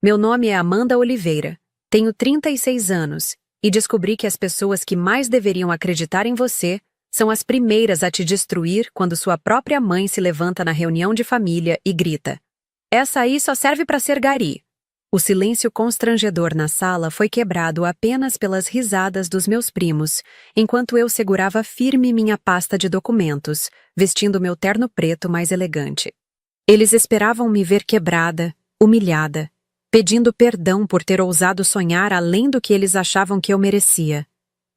Meu nome é Amanda Oliveira, tenho 36 anos e descobri que as pessoas que mais deveriam acreditar em você são as primeiras a te destruir quando sua própria mãe se levanta na reunião de família e grita: "Essa aí só serve para ser gari." O silêncio constrangedor na sala foi quebrado apenas pelas risadas dos meus primos, enquanto eu segurava firme minha pasta de documentos, vestindo meu terno preto mais elegante. Eles esperavam me ver quebrada, humilhada, pedindo perdão por ter ousado sonhar além do que eles achavam que eu merecia.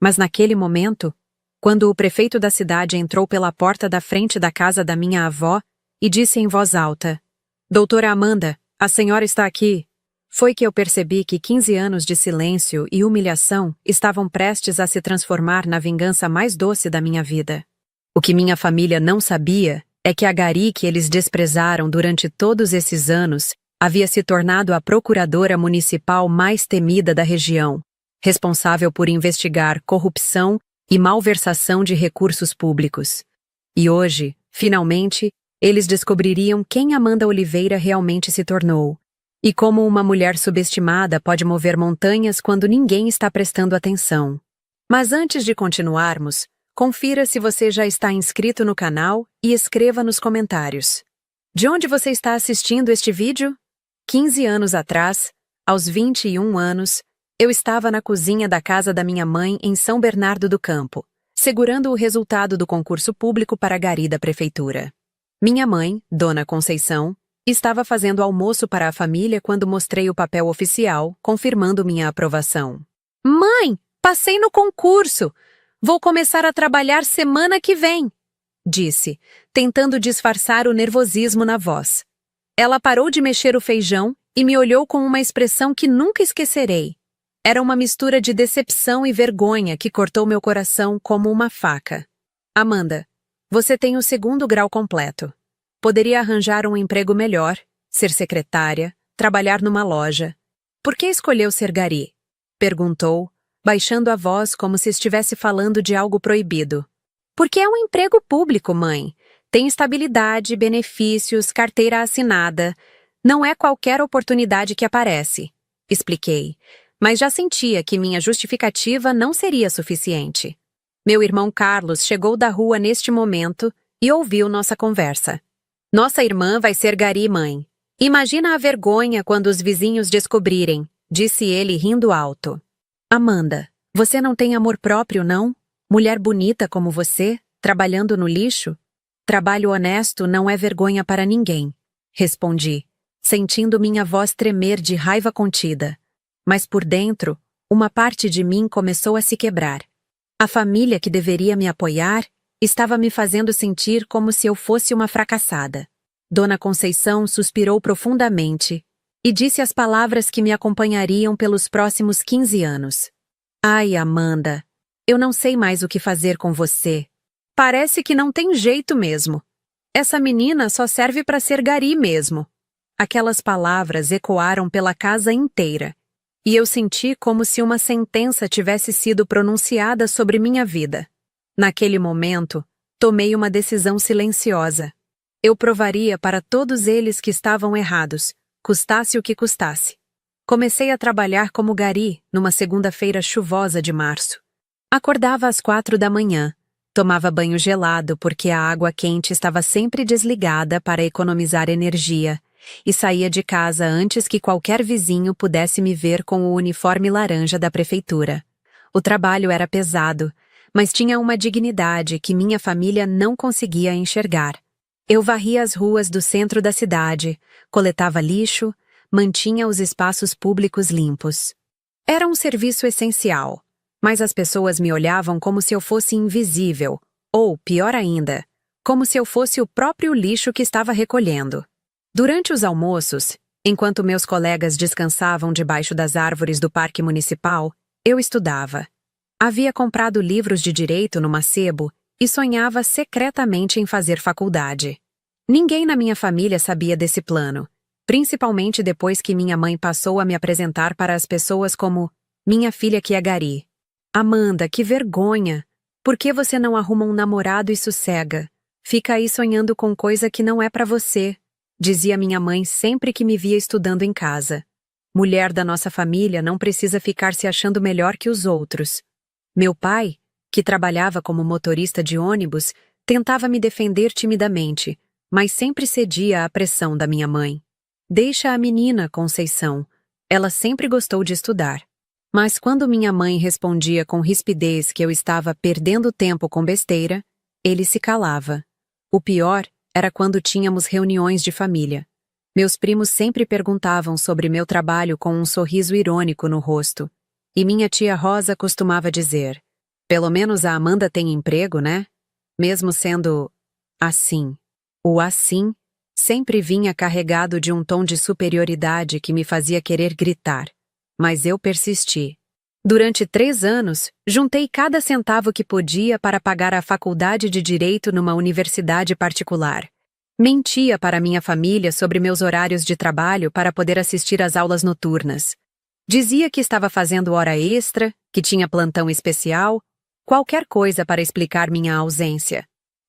Mas naquele momento, quando o prefeito da cidade entrou pela porta da frente da casa da minha avó e disse em voz alta: "Doutora Amanda, a senhora está aqui." Foi que eu percebi que 15 anos de silêncio e humilhação estavam prestes a se transformar na vingança mais doce da minha vida. O que minha família não sabia é que a gari que eles desprezaram durante todos esses anos havia se tornado a procuradora municipal mais temida da região, responsável por investigar corrupção e malversação de recursos públicos. E hoje, finalmente, eles descobririam quem Amanda Oliveira realmente se tornou, e como uma mulher subestimada pode mover montanhas quando ninguém está prestando atenção. Mas antes de continuarmos, confira se você já está inscrito no canal e escreva nos comentários. De onde você está assistindo este vídeo? 15 anos atrás, aos 21 anos, eu estava na cozinha da casa da minha mãe em São Bernardo do Campo, segurando o resultado do concurso público para a gari da prefeitura. Minha mãe, Dona Conceição, estava fazendo almoço para a família quando mostrei o papel oficial, confirmando minha aprovação. "Mãe, passei no concurso! Vou começar a trabalhar semana que vem", disse, tentando disfarçar o nervosismo na voz. Ela parou de mexer o feijão e me olhou com uma expressão que nunca esquecerei. Era uma mistura de decepção e vergonha que cortou meu coração como uma faca. "Amanda, você tem o 2º grau completo. Poderia arranjar um emprego melhor, ser secretária, trabalhar numa loja. Por que escolheu ser gari?" perguntou, baixando a voz como se estivesse falando de algo proibido. "Porque é um emprego público, mãe. Tem estabilidade, benefícios, carteira assinada. Não é qualquer oportunidade que aparece", expliquei, mas já sentia que minha justificativa não seria suficiente. Meu irmão Carlos chegou da rua neste momento e ouviu nossa conversa. "Nossa irmã vai ser gari, mãe. Imagina a vergonha quando os vizinhos descobrirem", disse ele rindo alto. "Amanda, você não tem amor próprio, não? Mulher bonita como você, trabalhando no lixo? Trabalho honesto não é vergonha para ninguém", respondi, sentindo minha voz tremer de raiva contida. Mas por dentro, uma parte de mim começou a se quebrar. A família que deveria me apoiar estava me fazendo sentir como se eu fosse uma fracassada. Dona Conceição suspirou profundamente e disse as palavras que me acompanhariam pelos próximos 15 anos. "Ai, Amanda, eu não sei mais o que fazer com você. Parece que não tem jeito mesmo. Essa menina só serve para ser gari mesmo." Aquelas palavras ecoaram pela casa inteira, e eu senti como se uma sentença tivesse sido pronunciada sobre minha vida. Naquele momento, tomei uma decisão silenciosa. Eu provaria para todos eles que estavam errados, custasse o que custasse. Comecei a trabalhar como gari numa segunda-feira chuvosa de março. Acordava às 4 da manhã, tomava banho gelado porque a água quente estava sempre desligada para economizar energia, e saía de casa antes que qualquer vizinho pudesse me ver com o uniforme laranja da prefeitura. O trabalho era pesado, mas tinha uma dignidade que minha família não conseguia enxergar. Eu varria as ruas do centro da cidade, coletava lixo, mantinha os espaços públicos limpos. Era um serviço essencial, mas as pessoas me olhavam como se eu fosse invisível, ou, pior ainda, como se eu fosse o próprio lixo que estava recolhendo. Durante os almoços, enquanto meus colegas descansavam debaixo das árvores do parque municipal, eu estudava. Havia comprado livros de direito numa sebo e sonhava secretamente em fazer faculdade. Ninguém na minha família sabia desse plano, principalmente depois que minha mãe passou a me apresentar para as pessoas como minha filha que é gari. "Amanda, que vergonha! Por que você não arruma um namorado e sossega? Fica aí sonhando com coisa que não é pra você", dizia minha mãe sempre que me via estudando em casa. Mulher da nossa família não precisa ficar se achando melhor que os outros. Meu pai, que trabalhava como motorista de ônibus, tentava me defender timidamente, mas sempre cedia à pressão da minha mãe. Deixa a menina, Conceição. Ela sempre gostou de estudar. Mas quando minha mãe respondia com rispidez que eu estava perdendo tempo com besteira, ele se calava. O pior era quando tínhamos reuniões de família. Meus primos sempre perguntavam sobre meu trabalho com um sorriso irônico no rosto. E minha tia Rosa costumava dizer: pelo menos a Amanda tem emprego, né? Mesmo sendo assim. O assim sempre vinha carregado de um tom de superioridade que me fazia querer gritar. Mas eu persisti. Durante 3 anos, juntei cada centavo que podia para pagar a faculdade de Direito numa universidade particular. Mentia para minha família sobre meus horários de trabalho para poder assistir às aulas noturnas. Dizia que estava fazendo hora extra, que tinha plantão especial, qualquer coisa para explicar minha ausência.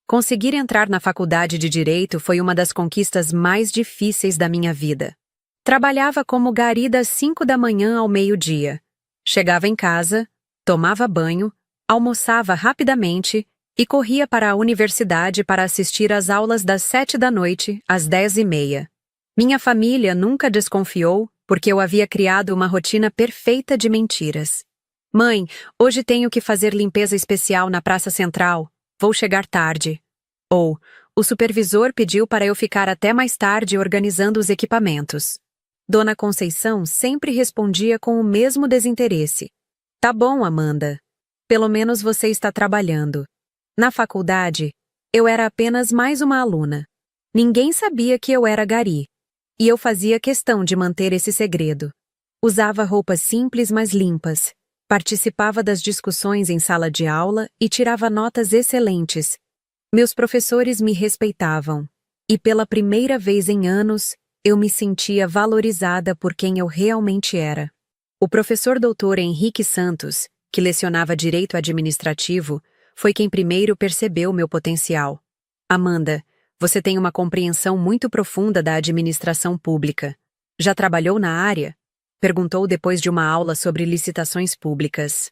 Conseguir entrar na faculdade de Direito foi uma das conquistas mais difíceis da minha vida. Trabalhava como gari das 5 da manhã ao meio-dia. Chegava em casa, tomava banho, almoçava rapidamente e corria para a universidade para assistir às aulas das 7 da noite às 10h30. Minha família nunca desconfiou porque eu havia criado uma rotina perfeita de mentiras. Mãe, hoje tenho que fazer limpeza especial na Praça Central. Vou chegar tarde. Ou, o supervisor pediu para eu ficar até mais tarde organizando os equipamentos. Dona Conceição sempre respondia com o mesmo desinteresse. Tá bom, Amanda. Pelo menos você está trabalhando. Na faculdade, eu era apenas mais uma aluna. Ninguém sabia que eu era gari. E eu fazia questão de manter esse segredo. Usava roupas simples, mas limpas. Participava das discussões em sala de aula e tirava notas excelentes. Meus professores me respeitavam. E pela primeira vez em anos, eu me sentia valorizada por quem eu realmente era. O professor doutor Henrique Santos, que lecionava Direito Administrativo, foi quem primeiro percebeu meu potencial. Amanda, você tem uma compreensão muito profunda da administração pública. Já trabalhou na área? Perguntou depois de uma aula sobre licitações públicas.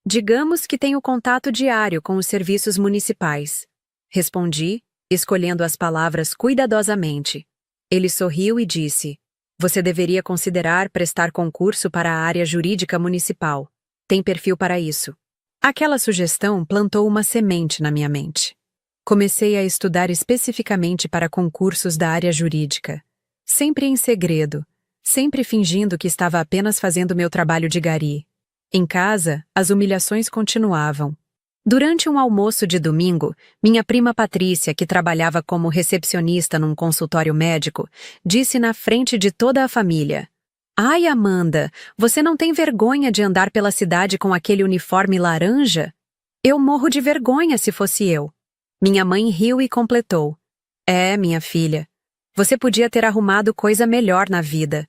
Digamos que tenho contato diário com os serviços municipais. Respondi, escolhendo as palavras cuidadosamente. Ele sorriu e disse: você deveria considerar prestar concurso para a área jurídica municipal. Tem perfil para isso. Aquela sugestão plantou uma semente na minha mente. Comecei a estudar especificamente para concursos da área jurídica. Sempre em segredo, sempre fingindo que estava apenas fazendo meu trabalho de gari. Em casa, as humilhações continuavam. Durante um almoço de domingo, minha prima Patrícia, que trabalhava como recepcionista num consultório médico, disse na frente de toda a família: ai, Amanda, você não tem vergonha de andar pela cidade com aquele uniforme laranja? Eu morro de vergonha se fosse eu. Minha mãe riu e completou: é, minha filha, você podia ter arrumado coisa melhor na vida.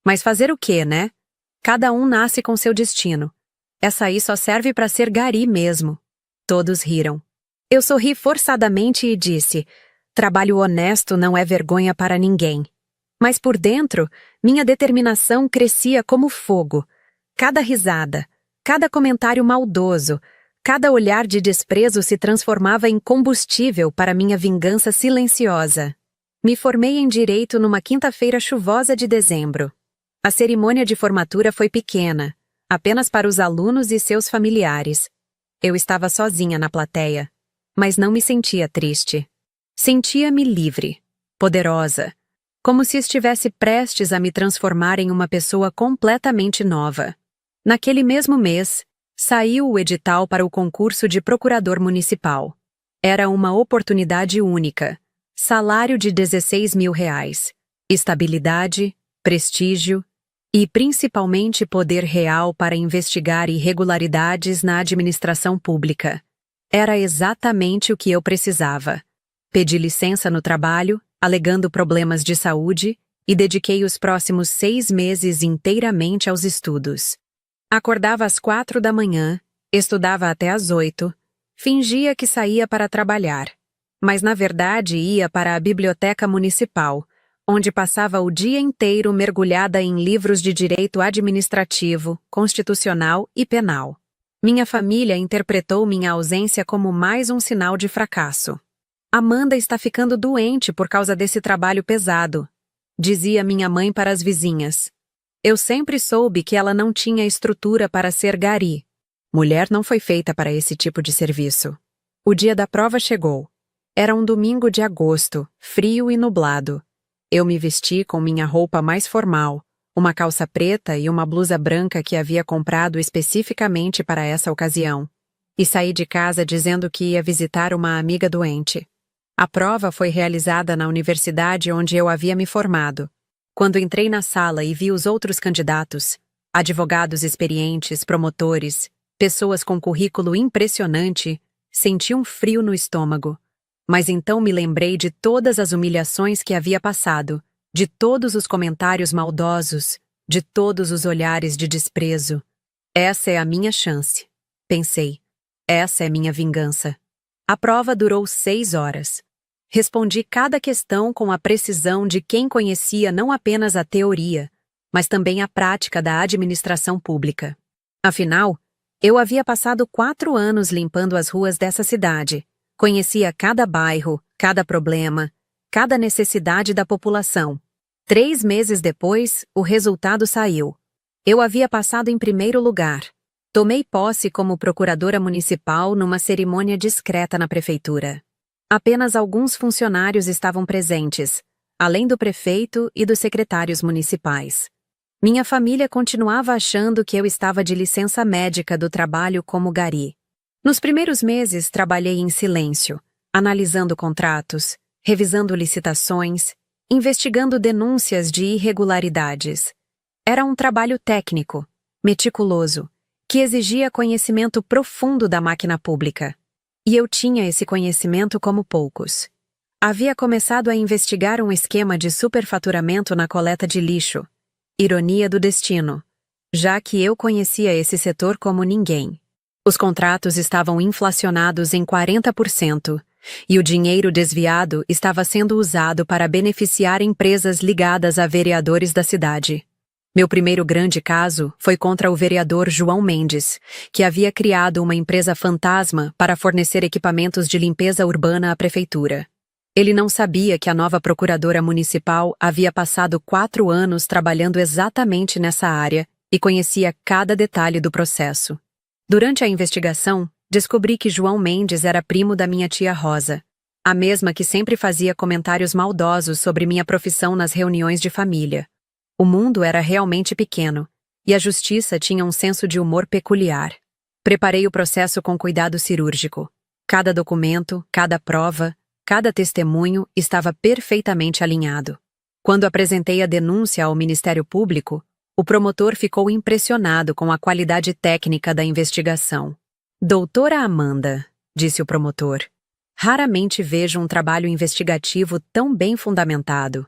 Mas fazer o quê, né? Cada um nasce com seu destino. Essa aí só serve para ser gari mesmo. Todos riram. Eu sorri forçadamente e disse: trabalho honesto não é vergonha para ninguém. Mas por dentro, minha determinação crescia como fogo. Cada risada, cada comentário maldoso, cada olhar de desprezo se transformava em combustível para minha vingança silenciosa. Me formei em Direito numa quinta-feira chuvosa de dezembro. A cerimônia de formatura foi pequena, apenas para os alunos e seus familiares. Eu estava sozinha na plateia, mas não me sentia triste. Sentia-me livre, poderosa, como se estivesse prestes a me transformar em uma pessoa completamente nova. Naquele mesmo mês, saiu o edital para o concurso de procurador municipal. Era uma oportunidade única. Salário de R$16.000. Estabilidade, prestígio e principalmente poder real para investigar irregularidades na administração pública. Era exatamente o que eu precisava. Pedi licença no trabalho, alegando problemas de saúde, e dediquei os próximos 6 meses inteiramente aos estudos. Acordava às 4 da manhã, estudava até às 8, fingia que saía para trabalhar, mas na verdade ia para a biblioteca municipal, onde passava o dia inteiro mergulhada em livros de direito administrativo, constitucional e penal. Minha família interpretou minha ausência como mais um sinal de fracasso. Amanda está ficando doente por causa desse trabalho pesado, dizia minha mãe para as vizinhas. Eu sempre soube que ela não tinha estrutura para ser gari. Mulher não foi feita para esse tipo de serviço. O dia da prova chegou. Era um domingo de agosto, frio e nublado. Eu me vesti com minha roupa mais formal, uma calça preta e uma blusa branca que havia comprado especificamente para essa ocasião, e saí de casa dizendo que ia visitar uma amiga doente. A prova foi realizada na universidade onde eu havia me formado. Quando entrei na sala e vi os outros candidatos, advogados experientes, promotores, pessoas com currículo impressionante, senti um frio no estômago. Mas então me lembrei de todas as humilhações que havia passado, de todos os comentários maldosos, de todos os olhares de desprezo. Essa é a minha chance, pensei. Essa é minha vingança. A prova durou 6 horas. Respondi cada questão com a precisão de quem conhecia não apenas a teoria, mas também a prática da administração pública. Afinal, eu havia passado 4 anos limpando as ruas dessa cidade. Conhecia cada bairro, cada problema, cada necessidade da população. 3 meses depois, o resultado saiu. Eu havia passado em primeiro lugar. Tomei posse como procuradora municipal numa cerimônia discreta na prefeitura. Apenas alguns funcionários estavam presentes, além do prefeito e dos secretários municipais. Minha família continuava achando que eu estava de licença médica do trabalho como gari. Nos primeiros meses, trabalhei em silêncio, analisando contratos, revisando licitações, investigando denúncias de irregularidades. Era um trabalho técnico, meticuloso, que exigia conhecimento profundo da máquina pública. E eu tinha esse conhecimento como poucos. Havia começado a investigar um esquema de superfaturamento na coleta de lixo. Ironia do destino, já que eu conhecia esse setor como ninguém. Os contratos estavam inflacionados em 40%, e o dinheiro desviado estava sendo usado para beneficiar empresas ligadas a vereadores da cidade. Meu primeiro grande caso foi contra o vereador João Mendes, que havia criado uma empresa fantasma para fornecer equipamentos de limpeza urbana à prefeitura. Ele não sabia que a nova procuradora municipal havia passado 4 anos trabalhando exatamente nessa área e conhecia cada detalhe do processo. Durante a investigação, descobri que João Mendes era primo da minha tia Rosa, a mesma que sempre fazia comentários maldosos sobre minha profissão nas reuniões de família. O mundo era realmente pequeno, e a justiça tinha um senso de humor peculiar. Preparei o processo com cuidado cirúrgico. Cada documento, cada prova, cada testemunho estava perfeitamente alinhado. Quando apresentei a denúncia ao Ministério Público, o promotor ficou impressionado com a qualidade técnica da investigação. Doutora Amanda, disse o promotor, raramente vejo um trabalho investigativo tão bem fundamentado.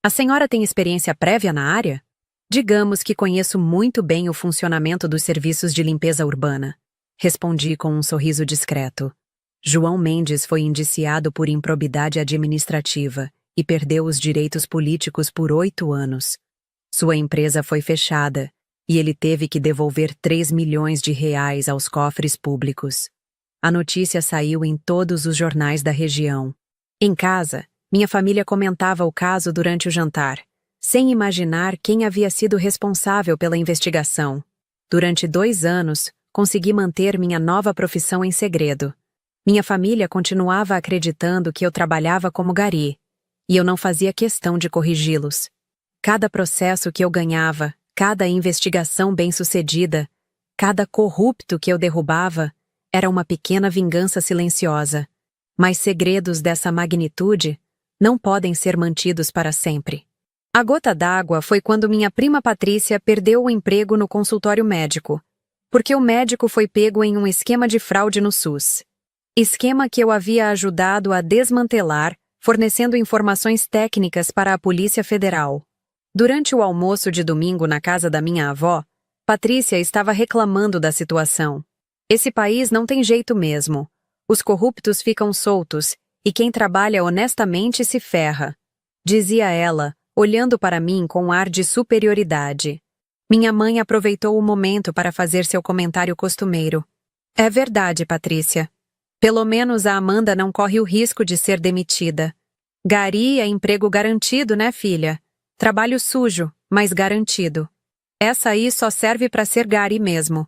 A senhora tem experiência prévia na área? Digamos que conheço muito bem o funcionamento dos serviços de limpeza urbana. Respondi com um sorriso discreto. João Mendes foi indiciado por improbidade administrativa e perdeu os direitos políticos por 8 anos. Sua empresa foi fechada e ele teve que devolver 3 milhões de reais aos cofres públicos. A notícia saiu em todos os jornais da região. Em casa, minha família comentava o caso durante o jantar, sem imaginar quem havia sido responsável pela investigação. Durante 2 anos, consegui manter minha nova profissão em segredo. Minha família continuava acreditando que eu trabalhava como gari, e eu não fazia questão de corrigi-los. Cada processo que eu ganhava, cada investigação bem-sucedida, cada corrupto que eu derrubava, era uma pequena vingança silenciosa. Mas segredos dessa magnitude não podem ser mantidos para sempre. A gota d'água foi quando minha prima Patrícia perdeu o emprego no consultório médico, porque o médico foi pego em um esquema de fraude no SUS. Esquema que eu havia ajudado a desmantelar, fornecendo informações técnicas para a Polícia Federal. Durante o almoço de domingo na casa da minha avó, Patrícia estava reclamando da situação. Esse país não tem jeito mesmo. Os corruptos ficam soltos, e quem trabalha honestamente se ferra, dizia ela, olhando para mim com um ar de superioridade. Minha mãe aproveitou o momento para fazer seu comentário costumeiro. É verdade, Patrícia. Pelo menos a Amanda não corre o risco de ser demitida. Gari é emprego garantido, né, filha? Trabalho sujo, mas garantido. Essa aí só serve para ser Gari mesmo.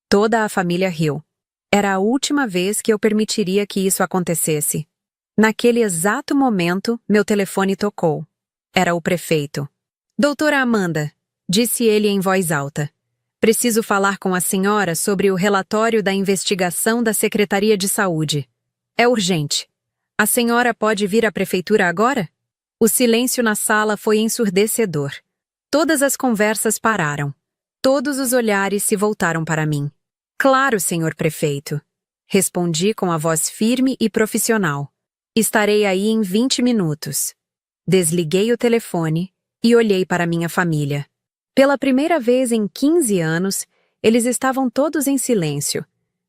Toda a família riu. Era a última vez que eu permitiria que isso acontecesse. Naquele exato momento, meu telefone tocou. Era o prefeito. Doutora Amanda, disse ele em voz alta. Preciso falar com a senhora sobre o relatório da investigação da Secretaria de Saúde. É urgente. A senhora pode vir à prefeitura agora? O silêncio na sala foi ensurdecedor. Todas as conversas pararam. Todos os olhares se voltaram para mim. Claro, senhor prefeito. Respondi com a voz firme e profissional. Estarei aí em 20 minutos. Desliguei o telefone e olhei para minha família. Pela primeira vez em 15 anos, eles estavam todos em silêncio,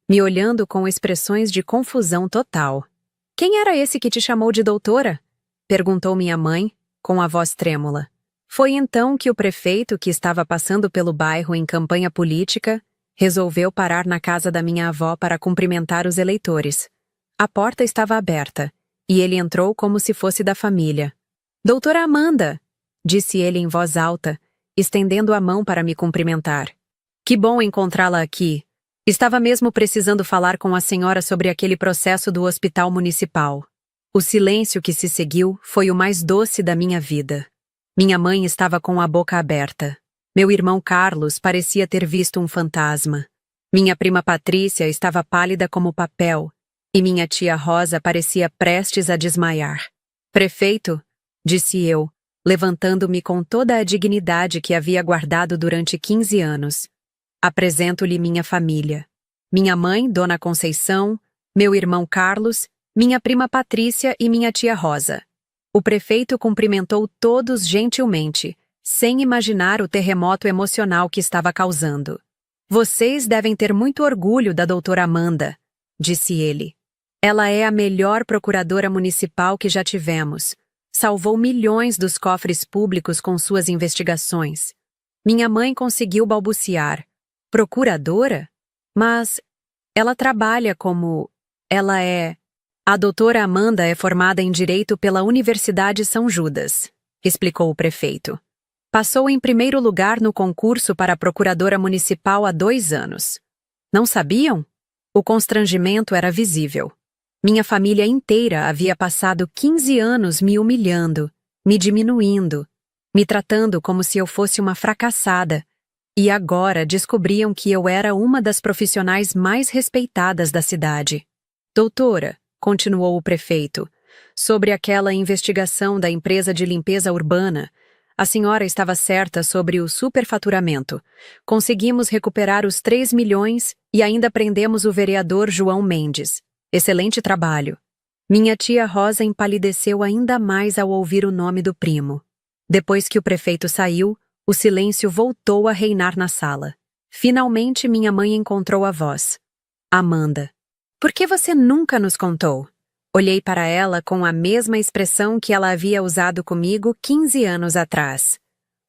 me olhando com expressões de confusão total. Quem era esse que te chamou de doutora? Perguntou minha mãe, com a voz trêmula. Foi então que o prefeito, que estava passando pelo bairro em campanha política, resolveu parar na casa da minha avó para cumprimentar os eleitores. A porta estava aberta, e ele entrou como se fosse da família. Doutora Amanda, disse ele em voz alta, estendendo a mão para me cumprimentar. Que bom encontrá-la aqui. Estava mesmo precisando falar com a senhora sobre aquele processo do hospital municipal. O silêncio que se seguiu foi o mais doce da minha vida. Minha mãe estava com a boca aberta. Meu irmão Carlos parecia ter visto um fantasma. Minha prima Patrícia estava pálida como papel, e minha tia Rosa parecia prestes a desmaiar. Prefeito, disse eu, levantando-me com toda a dignidade que havia guardado durante 15 anos. Apresento-lhe minha família. Minha mãe, Dona Conceição, meu irmão Carlos, minha prima Patrícia e minha tia Rosa. O prefeito cumprimentou todos gentilmente, sem imaginar o terremoto emocional que estava causando. Vocês devem ter muito orgulho da doutora Amanda, disse ele. Ela é a melhor procuradora municipal que já tivemos. Salvou milhões dos cofres públicos com suas investigações. Minha mãe conseguiu balbuciar. Procuradora? Mas ela trabalha como... Ela é... A doutora Amanda é formada em Direito pela Universidade São Judas, explicou o prefeito. Passou em primeiro lugar no concurso para procuradora municipal há 2 anos. Não sabiam? O constrangimento era visível. Minha família inteira havia passado 15 anos me humilhando, me diminuindo, me tratando como se eu fosse uma fracassada. E agora descobriam que eu era uma das profissionais mais respeitadas da cidade. Doutora, continuou o prefeito, sobre aquela investigação da empresa de limpeza urbana, a senhora estava certa sobre o superfaturamento. Conseguimos recuperar os 3 milhões e ainda prendemos o vereador João Mendes. Excelente trabalho. Minha tia Rosa empalideceu ainda mais ao ouvir o nome do primo. Depois que o prefeito saiu, o silêncio voltou a reinar na sala. Finalmente minha mãe encontrou a voz. Amanda. Por que você nunca nos contou? Olhei para ela com a mesma expressão que ela havia usado comigo 15 anos atrás.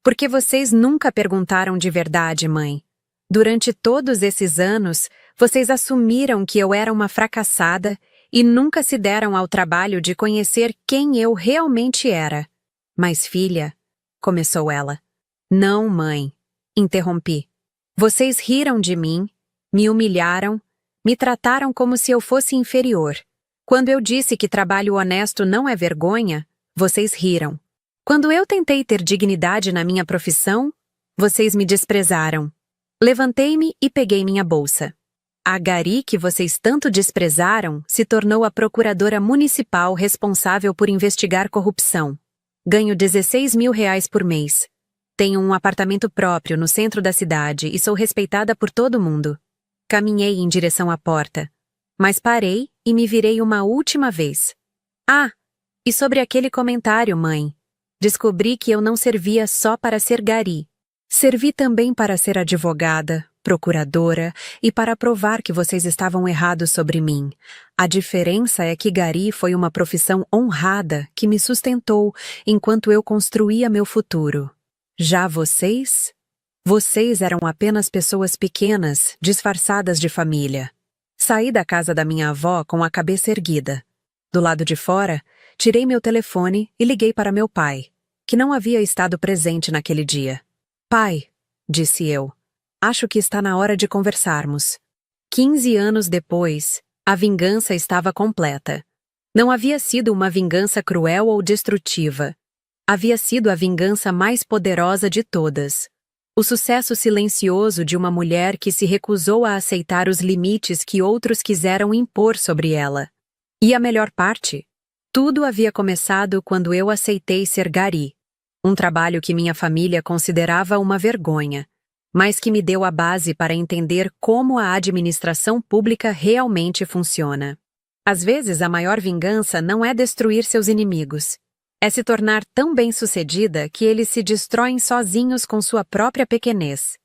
Por que vocês nunca perguntaram de verdade, mãe? Durante todos esses anos, vocês assumiram que eu era uma fracassada e nunca se deram ao trabalho de conhecer quem eu realmente era. Mas, filha, começou ela. Não, mãe, interrompi. Vocês riram de mim, me humilharam, me trataram como se eu fosse inferior. Quando eu disse que trabalho honesto não é vergonha, vocês riram. Quando eu tentei ter dignidade na minha profissão, vocês me desprezaram. Levantei-me e peguei minha bolsa. A Gari que vocês tanto desprezaram se tornou a procuradora municipal responsável por investigar corrupção. Ganho 16 mil reais por mês. Tenho um apartamento próprio no centro da cidade e sou respeitada por todo mundo. Caminhei em direção à porta, mas parei e me virei uma última vez. Ah, e sobre aquele comentário, mãe. Descobri que eu não servia só para ser Gari. Servi também para ser advogada, procuradora e para provar que vocês estavam errados sobre mim. A diferença é que Gari foi uma profissão honrada que me sustentou enquanto eu construía meu futuro. Já vocês? Vocês eram apenas pessoas pequenas, disfarçadas de família. Saí da casa da minha avó com a cabeça erguida. Do lado de fora, tirei meu telefone e liguei para meu pai, que não havia estado presente naquele dia. Pai, disse eu, acho que está na hora de conversarmos. 15 anos depois, a vingança estava completa. Não havia sido uma vingança cruel ou destrutiva. Havia sido a vingança mais poderosa de todas. O sucesso silencioso de uma mulher que se recusou a aceitar os limites que outros quiseram impor sobre ela. E a melhor parte? Tudo havia começado quando eu aceitei ser Gari, um trabalho que minha família considerava uma vergonha, mas que me deu a base para entender como a administração pública realmente funciona. Às vezes, a maior vingança não é destruir seus inimigos. É se tornar tão bem-sucedida que eles se destroem sozinhos com sua própria pequenez.